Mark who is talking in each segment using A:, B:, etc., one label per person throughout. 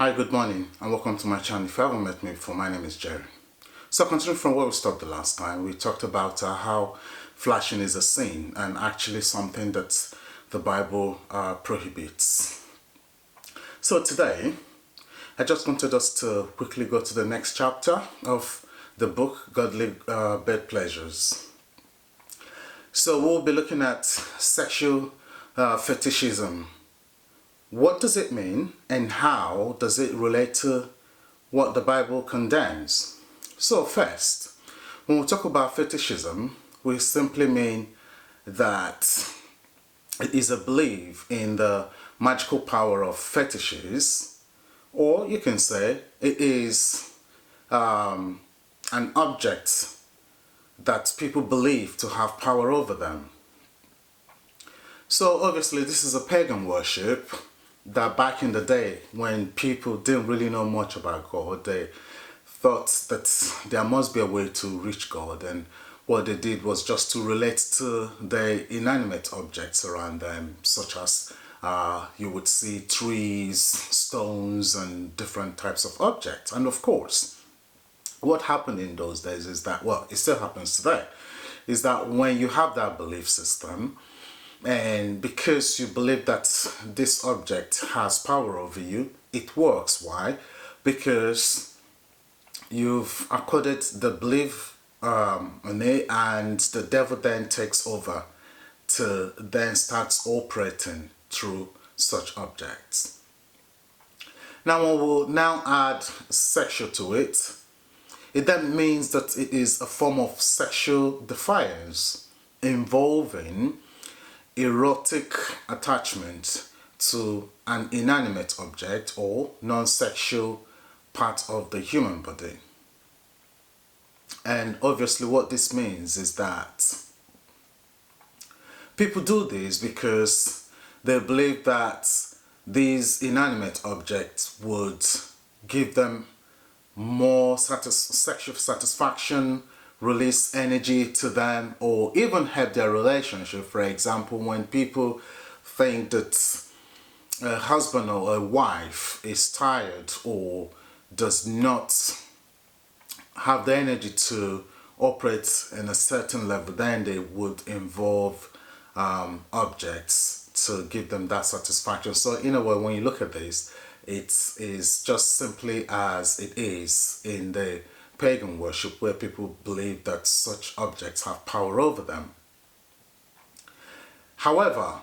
A: Hi, good morning and welcome to my channel. If you haven't met me before, my name is Jerry. So continuing from where we stopped the last time, we talked about how flashing is a sin and actually something that the Bible prohibits. So today, I just wanted us to quickly go to the next chapter of the book, Godly Bed Pleasures. So we'll be looking at sexual fetishism. What does it mean and how does it relate to what the Bible condemns? So first, when we talk about fetishism, we simply mean that it is a belief in the magical power of fetishes, or you can say it is an object that people believe to have power over them. So obviously this is a pagan worship that back in the day when people didn't really know much about God, they thought that there must be a way to reach God, and what they did was just to relate to the inanimate objects around them, such as you would see trees, stones and different types of objects. And of course, what happened in those days is that, well, it still happens today, is that when you have that belief system, and because you believe that this object has power over you, it works. Why? Because you've accorded the belief on it, and the devil then takes over to then starts operating through such objects. Now when we'll now add sexual to it, it then means that it is a form of sexual defiance involving erotic attachment to an inanimate object or non-sexual part of the human body. And obviously what this means is that people do this because they believe that these inanimate objects would give them more sexual satisfaction, release energy to them, or even help their relationship. For example, when people think that a husband or a wife is tired or does not have the energy to operate in a certain level, then they would involve objects to give them that satisfaction. So in a way, when you look at this, it is just simply as it is in the pagan worship, where people believe that such objects have power over them. However,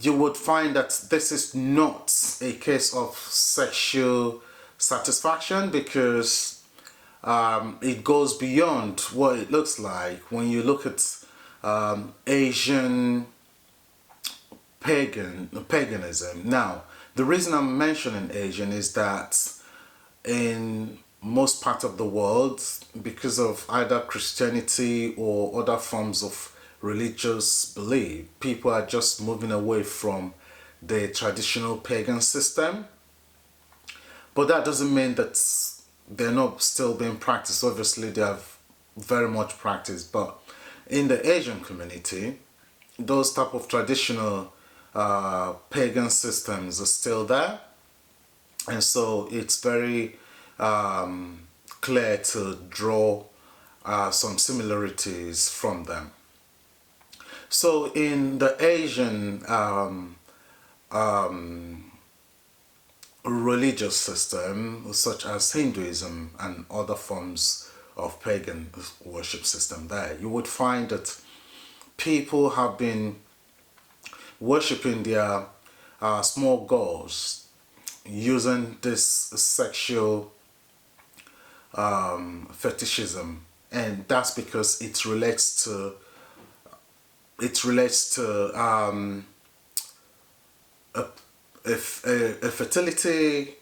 A: you would find that this is not a case of sexual satisfaction, because it goes beyond what it looks like. When you look at Asian paganism. Now, the reason I'm mentioning Asian is that in most parts of the world, because of either Christianity or other forms of religious belief, people are just moving away from the traditional pagan system. But that doesn't mean that they're not still being practiced. Obviously they are very much practiced, but in the Asian community, those type of traditional pagan systems are still there, and so it's very clear to draw some similarities from them. So in the Asian religious system, such as Hinduism and other forms of pagan worship system there, you would find that people have been worshipping their small gods using this sexual fetishism, and that's because it relates to a fertility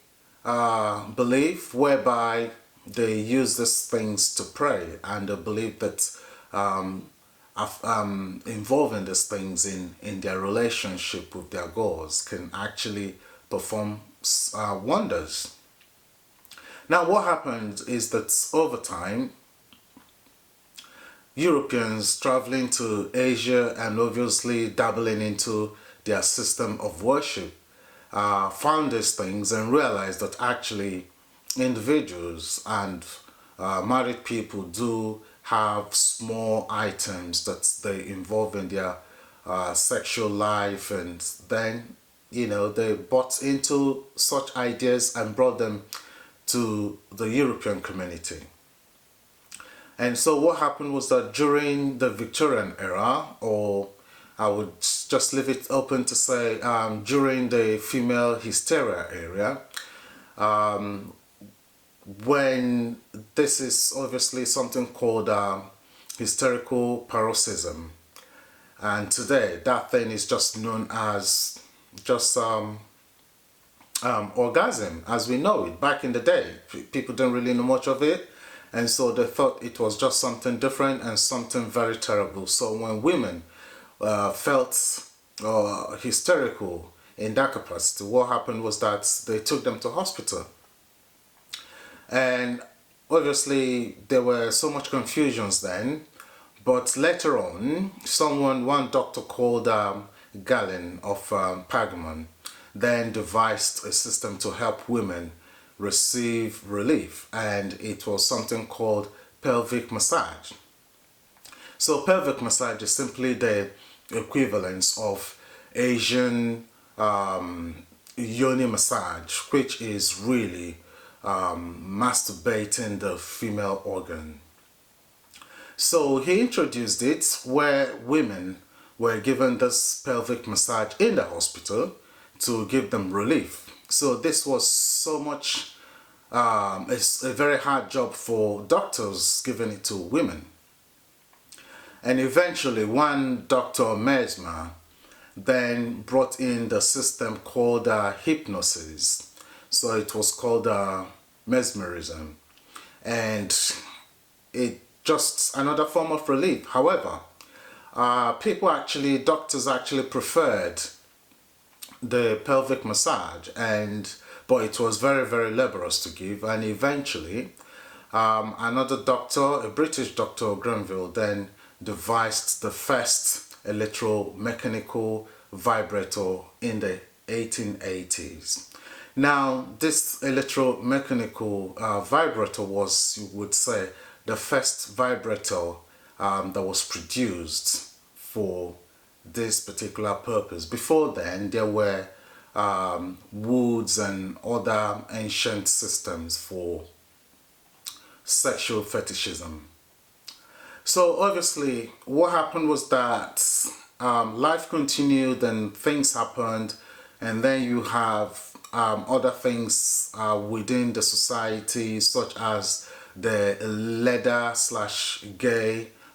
A: belief, whereby they use these things to pray, and they believe that involving these things in their relationship with their gods can actually perform wonders. Now what happened is that over time, Europeans traveling to Asia and obviously dabbling into their system of worship found these things and realized that actually individuals and married people do have small items that they involve in their sexual life, and then they bought into such ideas and brought them to the European community. And so what happened was that during the Victorian era, or I would just leave it open to say during the female hysteria era, when this is obviously something called hysterical paroxysm, and today that thing is just known as just orgasm as we know it. Back in the day, people didn't really know much of it, and so they thought it was just something different and something very terrible. So when women felt hysterical in that capacity, what happened was that they took them to hospital. And obviously there were so much confusions then, but later on one doctor called Galen of Pergamon then devised a system to help women receive relief, and it was something called pelvic massage. So pelvic massage is simply the equivalence of Asian yoni massage, which is really masturbating the female organ. So he introduced it where women were given this pelvic massage in the hospital to give them relief. So this was so much, it's a very hard job for doctors giving it to women. And eventually one Dr. Mesmer then brought in the system called hypnosis. So it was called mesmerism, and it just another form of relief. However, doctors actually preferred the pelvic massage, but it was very, very laborious to give. And eventually another doctor, a British doctor, Granville, then devised the first electromechanical vibrator in the 1880s. Now this electromechanical vibrator was, you would say, the first vibrator that was produced for this particular purpose. Before then there were woods and other ancient systems for sexual fetishism. So obviously what happened was that life continued and things happened, and then you have other things within the society, such as the leather/gay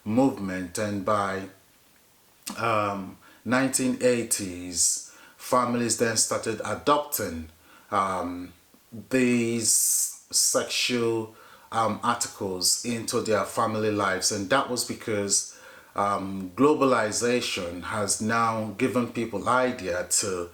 A: movement, and by 1980s families then started adopting these sexual articles into their family lives. And that was because globalization has now given people idea to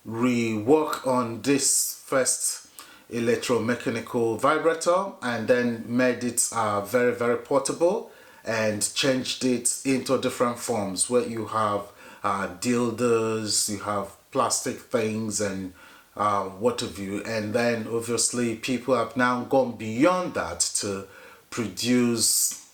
A: rework on this first electromechanical vibrator, and then made it very, very portable, and changed it into different forms where you have dildos, you have plastic things, and what have you. And then obviously people have now gone beyond that to produce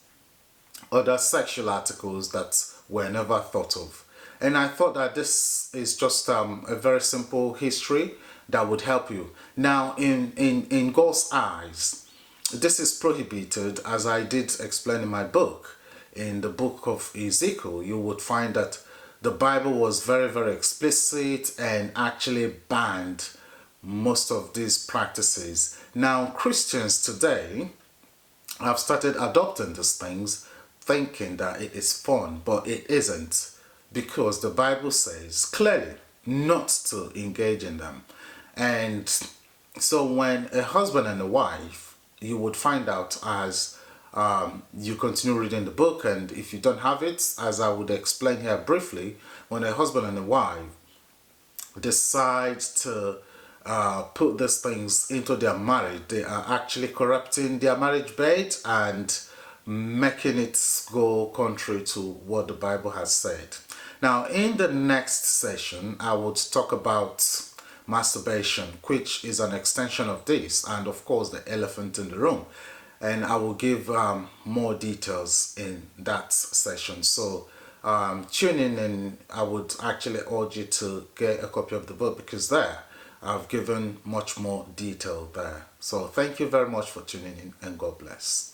A: other sexual articles that were never thought of. And I thought that this is just a very simple history that would help you. Now in God's eyes, this is prohibited, as I did explain in my book. In the book of Ezekiel, you would find that the Bible was very, very explicit and actually banned most of these practices. Now Christians today have started adopting these things, thinking that it is fun, but it isn't, because the Bible says clearly not to engage in them. And so when a husband and a wife, you would find out as you continue reading the book, and if you don't have it, as I would explain here briefly, when a husband and a wife decide to put these things into their marriage, they are actually corrupting their marriage bed and making it go contrary to what the Bible has said. Now, in the next session, I would talk about masturbation, which is an extension of this, and of course, the elephant in the room. And I will give more details in that session. So, tune in, and I would actually urge you to get a copy of the book because there I've given much more detail there. So, thank you very much for tuning in, and God bless.